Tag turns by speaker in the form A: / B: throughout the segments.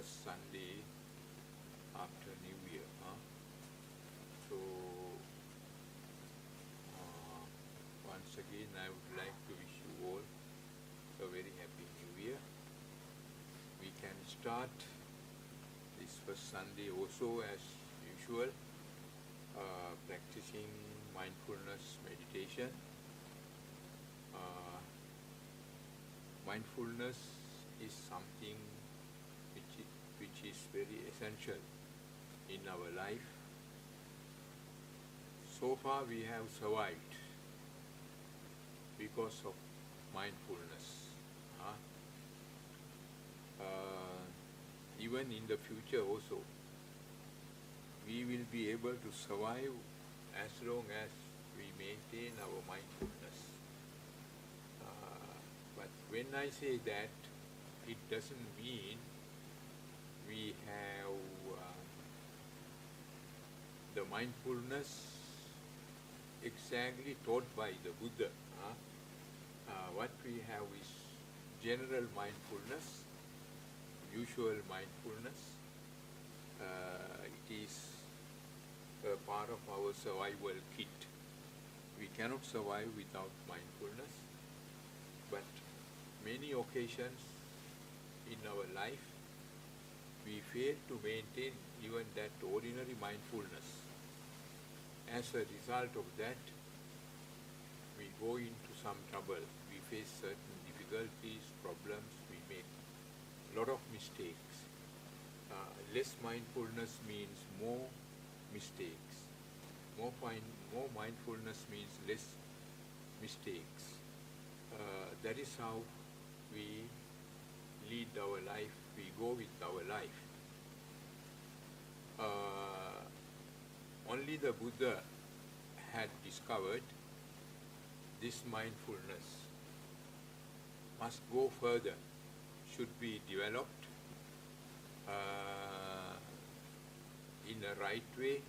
A: first Sunday after New Year. So, once again, I would like to wish you all a very happy New Year. We can start this first Sunday also as usual, practicing mindfulness meditation. Mindfulness is something which is very essential in our life. So far we have survived because of mindfulness. Even in the future also, we will be able to survive as long as we maintain our mindfulness. But when I say that, it doesn't mean we have the mindfulness exactly taught by the Buddha. What we have is general mindfulness, usual mindfulness. It is a part of our survival kit. We cannot survive without mindfulness, but many occasions in our life we fail to maintain even that ordinary mindfulness. As a result of that, we go into some trouble. We face certain difficulties, problems, we make a lot of mistakes. Less mindfulness means more mistakes. More mindfulness means less mistakes. That is how we lead our life, we go with our life. Only the Buddha had discovered this mindfulness must go further, should be developed in a right way,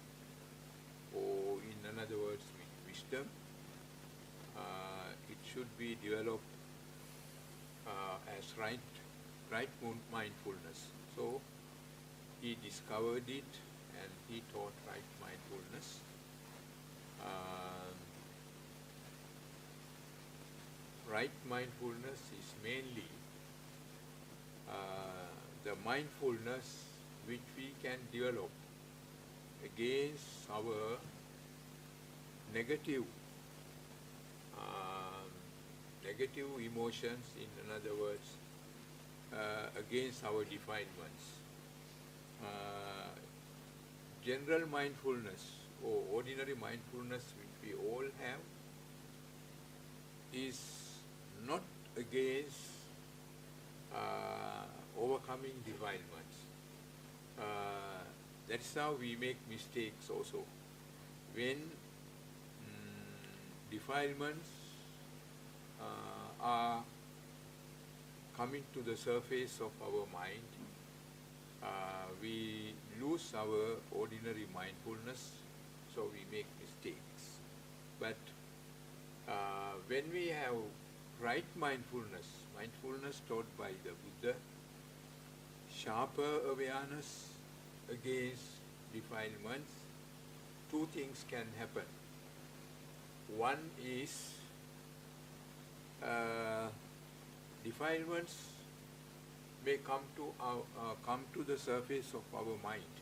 A: or in other words, with wisdom. It should be developed as right mindfulness. So he discovered it and he taught right mindfulness. Right mindfulness is mainly the mindfulness which we can develop against our negative emotions, in other words, against our defilements. General mindfulness or ordinary mindfulness which we all have is not against overcoming defilements. That's how we make mistakes also. When defilements are coming to the surface of our mind, we lose our ordinary mindfulness, so we make mistakes. But when we have right mindfulness, mindfulness taught by the Buddha, sharper awareness against defilements, two things can happen. One is defilements may come to the surface of our mind.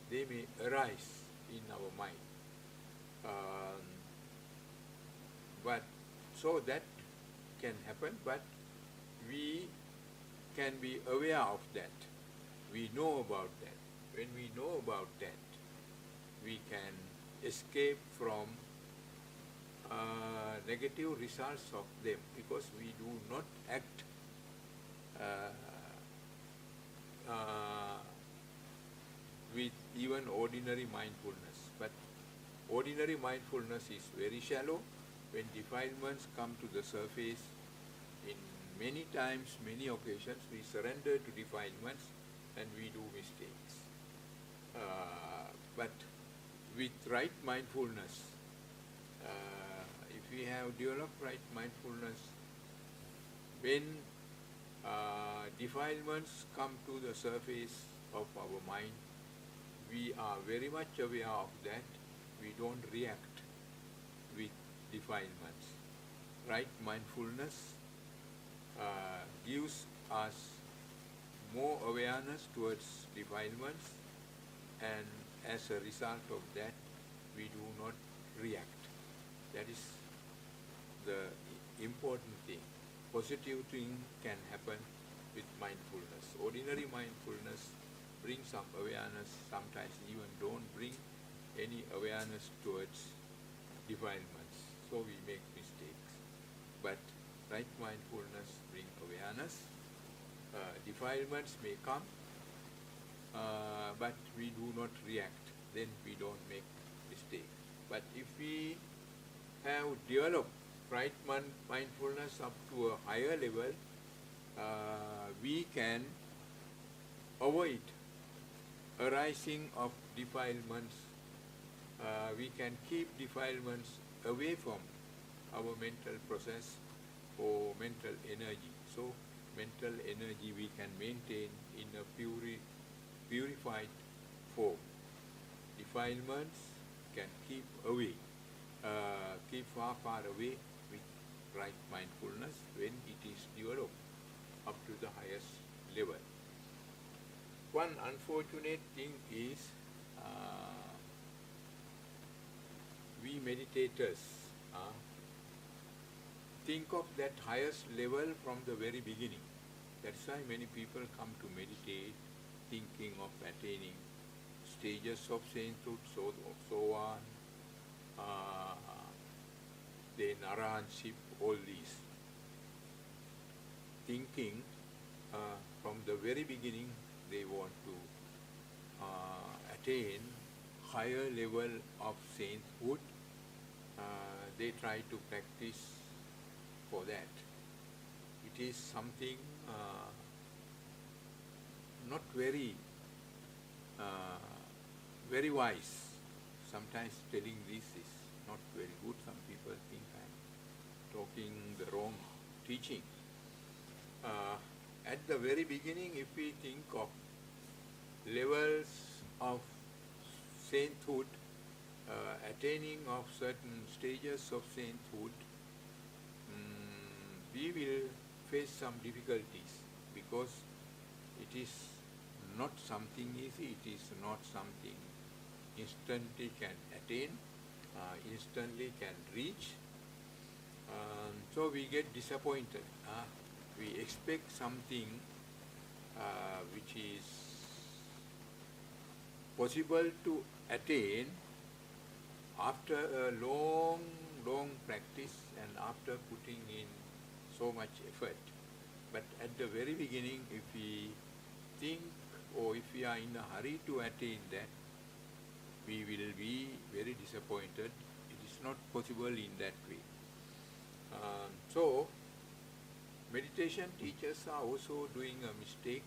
A: They may arise in our mind. But so that can happen, but we can be aware of that. We know about that. When we know about that, we can escape from negative results of them, because we do not act with even ordinary mindfulness. But ordinary mindfulness is very shallow. When defilements come to the surface, in many times, many occasions, we surrender to defilements and we do mistakes. But with right mindfulness, if we have developed right mindfulness, when defilements come to the surface of our mind. We are very much aware of that. We don't react with defilements. Right mindfulness gives us more awareness towards defilements, and as a result of that, we do not react. That is the important thing. Positive thing can happen with mindfulness. Ordinary mindfulness brings some awareness, sometimes even don't bring any awareness towards defilements. So we make mistakes. But right mindfulness brings awareness. Defilements may come, but we do not react. Then we don't make mistake. But if we have developed right mindfulness up to a higher level, we can avoid arising of defilements. We can keep defilements away from our mental process or mental energy. So mental energy we can maintain in a purified form. Defilements can keep away, keep far away with right mindfulness when it is developed up to the highest level. One unfortunate thing is we meditators think of that highest level from the very beginning. That's why many people come to meditate thinking of attaining stages of sainthood, so on, then arahantship, all these. Thinking from the very beginning they want to attain higher level of sainthood. They try to practice for that. It is something not very wise. Sometimes telling this is not very good. Some people think I'm talking the wrong teaching. At the very beginning, if we think of levels of sainthood, attaining of certain stages of sainthood, we will face some difficulties because it is not something easy, it is not something instantly can attain, instantly can reach. So we get disappointed. We expect something which is possible to attain after a long practice and after putting in so much effort. But at the very beginning, if we think or if we are in a hurry to attain that, we will be very disappointed. It is not possible in that way. So, meditation teachers are also doing a mistake.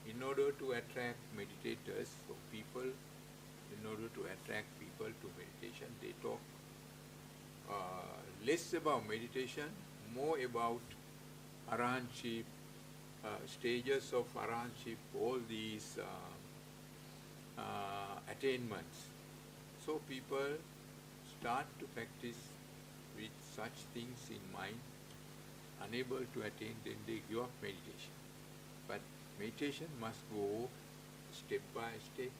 A: In order to attract meditators or people, in order to attract people to meditation, they talk less about meditation, more about arahantship, stages of arahantship, all these attainments. So people start to practice with such things in mind, unable to attain, then they give up meditation. But meditation must go step by step,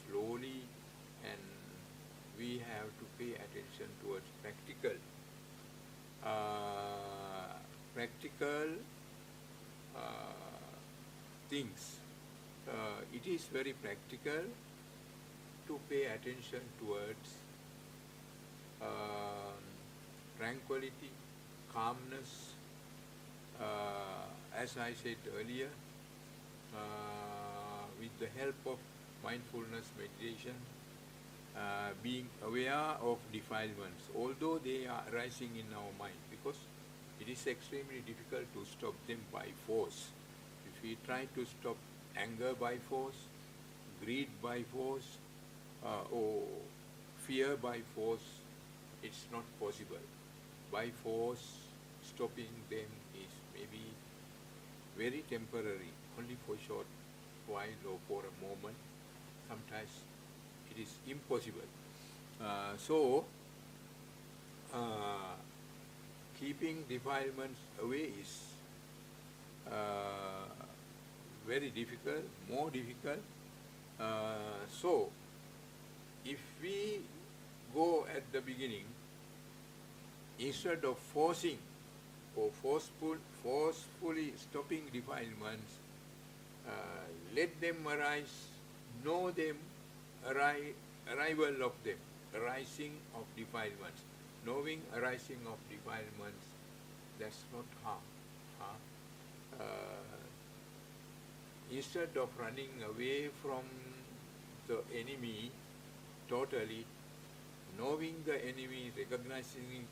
A: slowly, and we have to pay attention towards practical things. It is very practical to pay attention towards tranquility, calmness. As I said earlier, with the help of mindfulness meditation, being aware of defilements, although they are arising in our mind, because it is extremely difficult to stop them by force. If we try to stop anger by force, greed by force, or fear by force, it's not possible. By force, stopping them is maybe very temporary, only for short while or for a moment. Sometimes it is impossible. So, keeping defilements away is very difficult, more difficult. So, if we go at the beginning, instead of forcing or forcefully stopping defilements, let them arise, know them, arrival of them, arising of defilements. Knowing arising of defilements, that's not harm. Instead of running away from the enemy totally, knowing the enemy, recognizing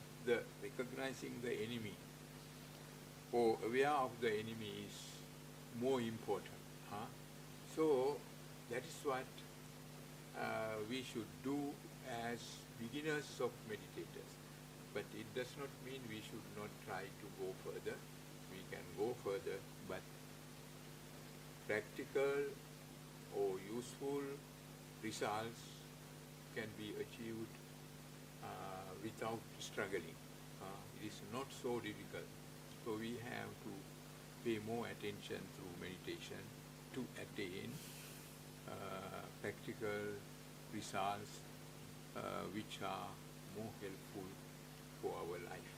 A: the enemy, or aware of the enemy is more important. So that is what we should do as beginners of meditators. But it does not mean we should not try to go further. We can go further, but practical or useful results can be achieved without struggling. It is not so difficult. So we have to pay more attention through meditation to attain practical results which are more helpful for our life.